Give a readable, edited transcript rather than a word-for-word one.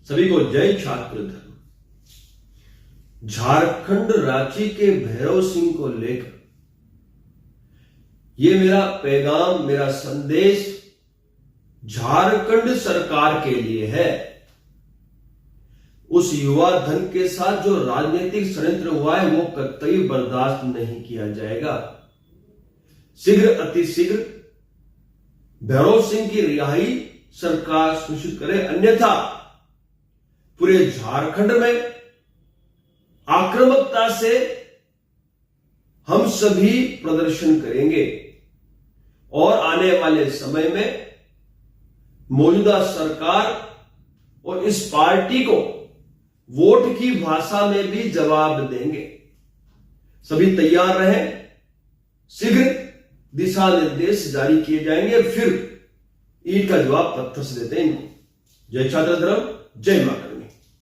सभी को जय छात्र धर्म। झारखंड रांची के भैरव सिंह को लेकर यह मेरा पैगाम, मेरा संदेश झारखंड सरकार के लिए है। उस युवा धन के साथ जो राजनीतिक षड्यंत्र हुआ है वो कतई बर्दाश्त नहीं किया जाएगा। शीघ्र अतिशीघ्र भैरव सिंह की रिहाई सरकार सुनिश्चित करे, अन्यथा पूरे झारखंड में आक्रामकता से हम सभी प्रदर्शन करेंगे और आने वाले समय में मौजूदा सरकार और इस पार्टी को वोट की भाषा में भी जवाब देंगे। सभी तैयार रहें, शीघ्र दिशा निर्देश जारी किए जाएंगे, फिर ईट का जवाब पत्थर से देते हैं इनको। जय छात्र धर्म, जय माता।